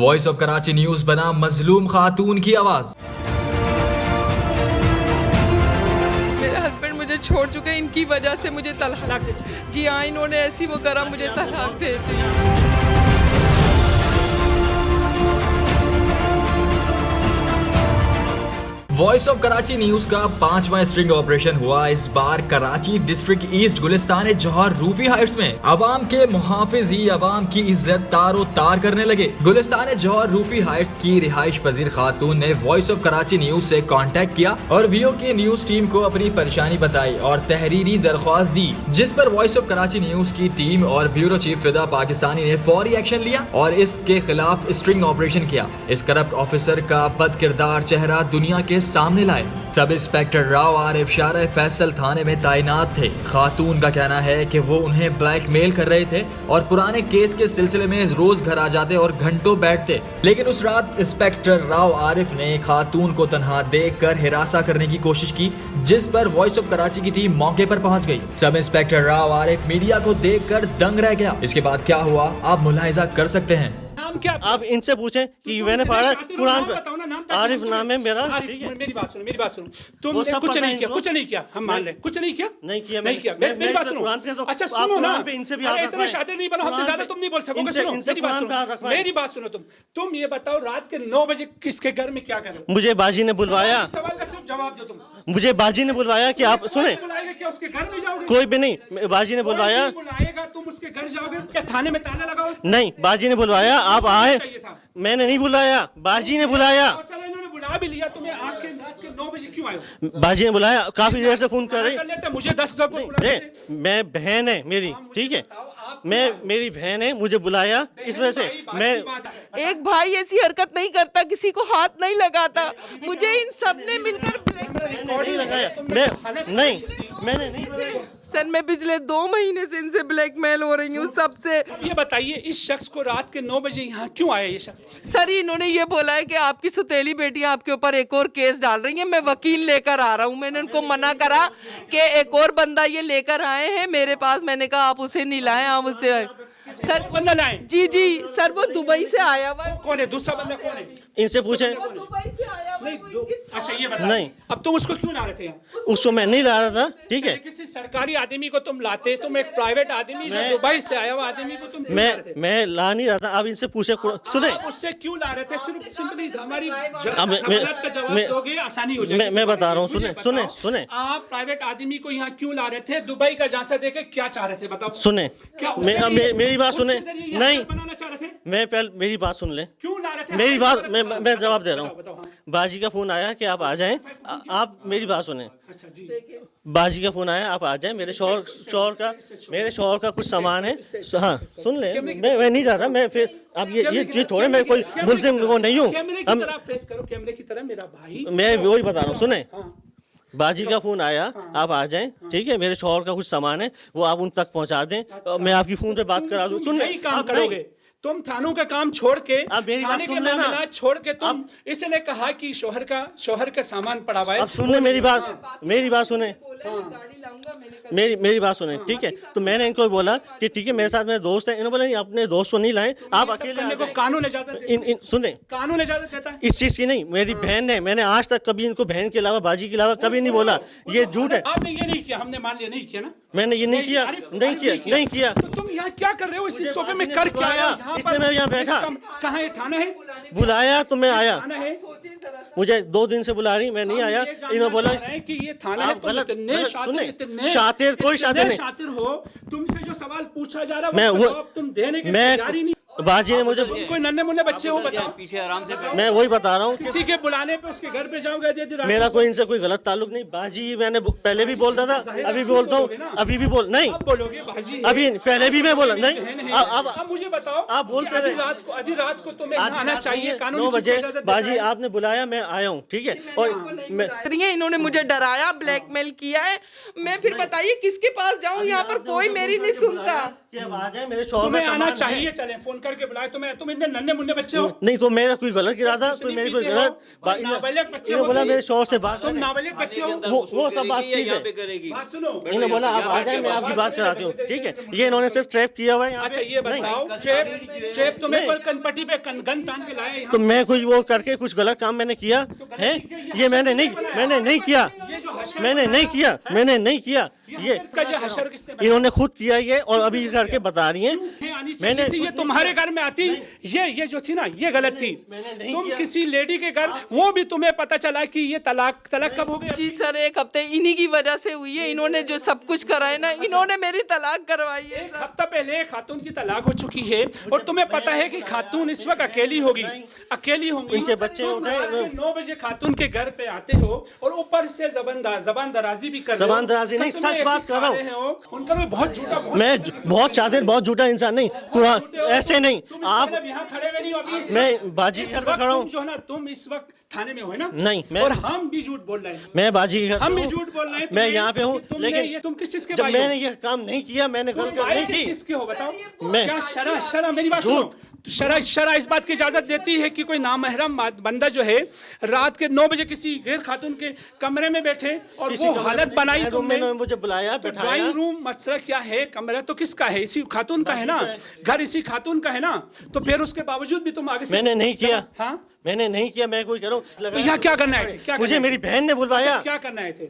Voice of Karachi news बना मजलूम खातून की आवाज। मेरे हस्बैंड मुझे छोड़ चुके हैं, इनकी वजह से मुझे तलाक दे। जी हाँ, इन्होंने ऐसी वो करा, मुझे तलाक दे दी। वॉइस ऑफ कराची न्यूज का 5वां स्ट्रिंग ऑपरेशन हुआ इस बार कराची डिस्ट्रिक्ट ईस्ट गुलिस्तान जौहर रूफी हाइट्स में। अवाम के मुहाफिज ही अवाम की इज्जत तारो तार करने लगे। गुलिस्तान जौहर रूफी हाइट्स की रिहाइश पजीर खातून ने वॉइस ऑफ कराची न्यूज से कांटेक्ट किया और वीओ की न्यूज टीम को अपनी परेशानी बताई और तहरीरी दरख्वास्त दी, जिस पर वॉइस ऑफ कराची न्यूज की टीम और ब्यूरो चीफ फिदा पाकिस्तानी ने फौरी एक्शन लिया और इसके खिलाफ स्ट्रिंग ऑपरेशन किया। इस करप्ट ऑफिसर का बदकिरदार चेहरा दुनिया के सामने लाए। सब इंस्पेक्टर राव आरिफ शारा फैसल थाने में तैनात थे। खातून का कहना है कि वो उन्हें ब्लैकमेल कर रहे थे और पुराने केस के सिलसिले में रोज घर आ जाते और घंटों बैठते। लेकिन उस रात इंस्पेक्टर राव आरिफ ने खातून को तन्हा देखकर हिरासा करने की कोशिश की, जिस पर वॉइस ऑफ कराची की टीम मौके पर पहुंच गई। Sub inspector Rao Arif media को देखकर दंग रह गया। इसके बाद क्या हुआ आप मुलाहिजा कर सकते हैं। क्या आप इनसे पूछें कि मैंने पढ़ा कुरान पे आरिफ नाम है मेरा। ठीक है, मेरी बात सुनो तुमने कुछ नहीं किया हम मान ले, कुछ नहीं किया मेरी बात सुनो। अच्छा सुनो ना, इनसे भी इतना शातिर नहीं बनो, हमसे ज्यादा तुम नहीं बोल सकोगे। सुनो मेरी बात सुनो, तुम ये बताओ रात के 9 बजे किसके घर में क्या कर रहे हो? मुझे बाजी ने बुलवाया। सवाल का सिर्फ जवाब दो तुम। मुझे बाजी ने बुलवाया कि आप सुने। क्या उसके घर में जाओगे? कोई भी नहीं, बाजी ने बुलवाया। बुलाएगा तुम उसके घर जाओगे? क्या थाने में ताला लगाओ? नहीं, बाजी ने बुलवाया, आप आए। मैंने नहीं बुलाया, बाजी ने बुलाया। चलो इन्होंने बुला भी लिया तुम्हें। रात के 9 बजे क्यों आए हो? बाजी ने बुलाया, काफी देर से फोन कर रही। मुझे 10 मैं बहन है मेरी, ठीक है, मेरी बहन है, मुझे बुलाया इस वजह से। मैं एक भाई ऐसी हरकत नहीं करता, किसी को हाथ नहीं लगाता। मुझे इन सब ने मिलकर नहीं लगाया। नहीं, मैंने नहीं बुलाया। सर मैं पिछले 2 महीने से इनसे ब्लैकमेल हो रही हूँ सबसे। ये बताइए इस शख्स को रात के 9 बजे यहाँ क्यों आया ये शख्स? सर इन्होंने ये बोला है कि आपकी सुतेली बेटियां आपके ऊपर एक और केस डाल रही हैं, मैं वकील लेकर आ रहा हूँ। मैंने उनको मना करा कि एक और बंदा ये लेकर आए हैं मेरे पास। मैंने कहा आप उसे नहीं लाएं, आप उसे। सर बंदा लाए? जी सर वो दुबई से आया हुआ। कौन है दूसरा बंदा? कौन है? इनसे पूछे। दुबई से आया हुआ। अच्छा ये बताओ, नहीं, अब तुम उसको क्यों ला रहे थे यहाँ? उसको मैं नहीं ला रहा था, ठीक है। किसी सरकारी आदमी को तुम लाते, तुम एक प्राइवेट आदमी जो दुबई से आया हुआ आदमी को तुम मैं ला नहीं रहा था। अब इनसे पूछे, सुने। आप उससे क्यों ला रहे थे? सिर्फ सिंपली हमारी सवाल का जवाब दोगे आसानी हो जाएगी। मैं बता रहा हूँ, सुने। आप प्राइवेट आदमी को यहाँ क्यों ला रहे थे? दुबई का जांचा देके क्या चाह रहे थे बताओ? सुने, मेरी बात सुने। नहीं, बनाना चाह रहे थे? मैं पहले मेरी बात सुन ले। क्यों ला रहे थे? मेरी बात मैं जवाब दे रहा हूँ। बताओ। बाजी का फोन आया कि आप आ जाएं। आप मेरी बात सुने। अच्छा जी। बाजी का फोन आया, आप आ जाएं। मेरे शौहर का कुछ सामान है। हाँ सुन ले, मैं नहीं जा रहा। मैं फिर अब ये छोड़े, मैं कोई मुल्जिम वो नहीं हूँ। हम फेस करो कैमरे की तरह मेरा भाई। मैं वही बता रहा हूँ, सुने। बाजी का फोन आया, आप आ जाएं, ठीक है। मेरे शौहर का कुछ सामान है, वो आप उन तक पहुंचा दें। मैं आपकी फोन पे बात करा दूं। सुन, काम करोगे तुम थानों का काम छोड़ के, थाने के मामला छोड़ के तुम इसने कहा कि शौहर का सामान पड़ा हुआ है। अब सुनने मेरी बात सुने। मेरी बात सुने, ठीक है। तो मैंने इनको बोला कि ठीक है मेरे साथ मेरे दोस्त हैं। इन्होंने बोला नहीं, अपने दोस्त को नहीं लाए, आप अकेले को। कानून इजाजत सुने, कानून इजाजत देता है इस चीज की। नहीं, मेरी बहन है, मैंने आज तक कभी इनको बहन के अलावा, बाजी के अलावा कभी नहीं बोला। ये झूठ है। आपने ये नहीं किया, हमने मान लिया नहीं किया ना। मैंने ये नहीं किया। तो तुम यहाँ क्या कर रहे हो? इस सोफे में कर क्या आया? इसलिए मैं यहाँ बैठा। कहाँ है? थाना है? बुलाया तो मैं आया। मुझे 2 दिन से बुला रही, मैं नहीं आया। इन्होंने बोला कि ये थाना है। शातिर कोई शातिर नहीं। शातिर हो, तुमसे जो सवाल पूछा जा रहा है वो तुम देने के तैयार ही नहीं। बाजी ने मुझे कोई नन्हे मुन्ने बच्चे हो बताओ? पीछे आराम से मैं वही बता रहा हूँ। किसी के बुलाने पे उसके घर पे जाओगे? मेरा कोई इनसे कोई गलत ताल्लुक नहीं। बाजी मैंने पहले भी बोलता था, अभी भी बोलता हूँ, अभी भी नहीं बोलोगे बाजी? अभी पहले भी मैं बोला नहीं। अब मुझे बताओ, आप बोलते रहे। आधी रात को तुम्हें आना चाहिए। 9 बजे बाजी आपने बुलाया, मैं आया हूँ, ठीक है। और इन्होंने मुझे डराया, ब्लैकमेल किया है। मैं फिर बताइए किसके पास जाऊँ? यहाँ पर कोई मेरी नहीं सुनता। कि अब आ जाए मेरे शौहर तुम्हें का आना सामान चाहिए, है। चले फोन करके बुलाए तुम्हें, तुम इतने नन्हे मुन्ने बच्चे हो। नहीं तो मेरा कोई गलत इरादा, चुस्नी कोई मेरी कोई पीते हो, गलत और नाबालिग बच्चे इन्होंने हो, बोला मेरे शौहर से बात तुम करें। नाबालिग बच्चे हो। वो सब बात चीज है। बात सुनो, इन्होंने बोला आप आ जाए, मैं आपकी बात कराती हूँ, ठीक है। ये इन्होंने सिर्फ ट्रैप किया हुआ है यहाँ अच्छा पे। ये नहीं, बताओ, चेप तुम्हें कोई कनपट्टी पे गन तान के लाए यहाँ? तो मैं कोई वो करके कुछ गलत काम मैंने किया है? ये मैंने नहीं किया, मैंने नहीं किया ये का जो हशर किसने बनाया? इन्होंने खुद किया ये, और अभी ये करके बता रही हैं। आनी चाहिए थी, ये तुम्हारे घर में आती, ये जो थी ना ये गलत थी। तुम किसी लेडी के घर, वो भी तुम्हें पता चला कि ये तलाक कब हो गया? जी सर, 1 हफ्ते इन्हीं की वजह से हुई है। इन्होंने जो सब कुछ करा है ना, इन्होंने मेरी तलाक करवाई है। एक हफ्ता पहले खातून की तलाक हो चुकी है, और तुम्हें पता है कि खातून इस वक्त अकेली होगी, अकेली होंगी, इनके बच्चे तुम होते हैं। रात में 9 बजे खातून के घर पे आते हो, और ऊपर से जबान दराजी भी कर रहे हो। जबान दराजी नहीं, कसमें सच बात ऐसी कर रहा हूँ। खा रहे हो, उनका भी बहुत झूठा, मैं बहुत चाहते, बहुत झूठा इंसान नहीं, कुरान ऐसे नहीं। आप यहाँ खड़े हुए नहीं हो, अभी इस मैं वक्त- बाजी इस घर पे वक्त खड़ा तुम हूँ। जो है ना, तुम इस वक्त थाने में हो ना? नहीं, मैं- और हम भी झूठ बोल रहे हैं, मैं बाजी के घर हम पे भी हूँ। झूठ बोल रहे हैं। मैं तुम्हें यहाँ पे हूँ, कि तुमने लेकिन ये, तुम किस चीज के जब भाई हो? मैंने ये काम नहीं किया, मैंने तुम गलत भाई नहीं किस की। चीज के हो बताओ? मैं- क्या शरा मेरी बात सुनो, शरा इस बात की इजाजत देती है कि कोई नामहरम बंदा जो है रात के 9 बजे किसी गैर खातून के कमरे में बैठे, और किसी वो कमरे हालत में- बनाई रूम में तुमने। इन्होंने मुझे बुलाया, तो बिठाया। ड्राइंग रूम मसला क्या है? कमरा तो किसका है? इसी खातून का है ना, घर इसी खातून का है ना, तो फिर उसके बावजूद भी तुम आगे से मैंने नहीं किया, हाँ, मैंने नहीं किया। मैं कोई करूँ तो यहाँ क्या करना है? क्या मुझे करना मेरी है? बहन ने बुलवाया, क्या करना है थे?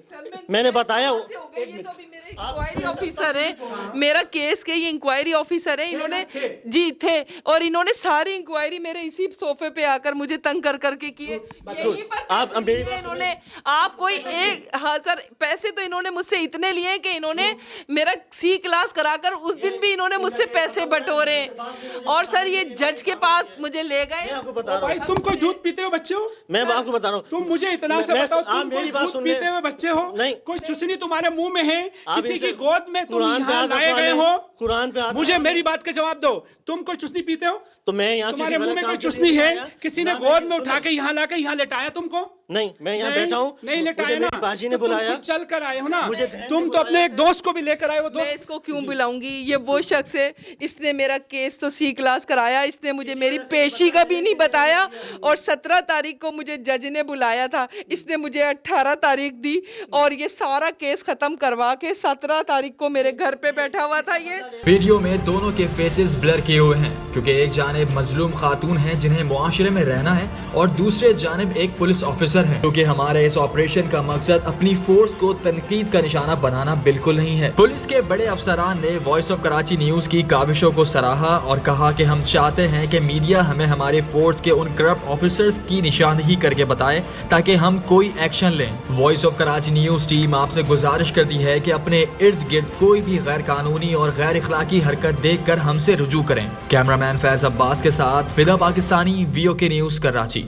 मैंने बताया। इंक्वायरी ऑफिसर है मेरा केस के, ये इंक्वायरी ऑफिसर है। इन्होंने जी थे, और इन्होंने सारी इंक्वायरी मेरे इसी सोफे पे आकर मुझे तंग कर करके किए। यहीं पर आप पैसे लिए इन्होंने। आप कोई एक, हाँ सर, पैसे तो इन्होंने मुझसे इतने लिए कि इन्होंने मेरा C क्लास कराकर उस दिन भी इन्होंने मुझसे पैसे बटोरे। और सर ये जज के पास मुझे ले गए। आपको बता रहा भाई हूँ, तुम कोई दूध पीते हो बच्चे हो? मैं आपको बता रहा हूँ। तुम मुझे इतना से मैं- बताओ, आप तुम मेरी कोई बात दूध सुन ले। पीते हुए बच्चे हो? नहीं। कोई चुसनी तुम्हारे मुंह में है? आप किसी इसे की गोद में तुम कुरान पे यहाँ हाथ लाए रखवा गए लें। हो? कुरान पे हाथ मुझे रखवा मेरी बात का जवाब दो। तुम कोई चुसनी पीते हो? तो मैं यहाँ तुम्हारे किसी मुंह गलत में काम कोई के लिए चुसनी नहीं है? आया। किसी ने ना गोद में मैंने उठा के यहाँ लाके यहाँ लेटाया तुमको? नहीं, मैं यहाँ नहीं, बैठा हूँ, नहीं लेटाया मुझे ना, मेरी बाजी ने तो तुम बुलाया। खुद चल कर आए हो ना। मुझे बहन ने तुम तो अपने बुलाया। एक दोस्त को भी लेकर आए हो। मैं दोस्त इसको क्यों बुलाऊंगी? ये वो शख्स है, इसने मेरा केस तो C क्लास कराया, इसने मुझे मेरी पेशी का भी नहीं बताया। और 17 तारीख को मुझे जज ने बुलाया था, इसने मुझे 18 तारीख दी, और ये सारा केस खत्म करवा के 17 तारीख को मेरे घर पे बैठा हुआ था। ये वीडियो में दोनों के फेसेस ब्लर किए हुए हैं, क्योंकि एक जानिब मजलूम खातून हैं जिन्हें मुआशरे में रहना है, और दूसरे जानिब एक पुलिस ऑफिसर है। क्योंकि हमारे इस ऑपरेशन का मकसद अपनी फोर्स को तनकीद का निशाना बनाना बिल्कुल नहीं है। पुलिस के बड़े अफसरान ने वॉइस ऑफ कराची न्यूज की काविशों को सराहा और कहा कि हम चाहते हैं कि मीडिया हमें हमारे फोर्स के उन करप्ट ऑफिसर्स की निशानदेही करके बताए ताकि हम कोई एक्शन लें। Voice of Karachi news team आपसे गुजारिश करती है कि अपने इर्द गिर्द कोई भी गैर कानूनी और गैर इखलाकी हरकत देख कर हमसे रुजू करें। कैमरामैन फैज अब्बास के साथ फिदा पाकिस्तानी, VOK न्यूज कराची।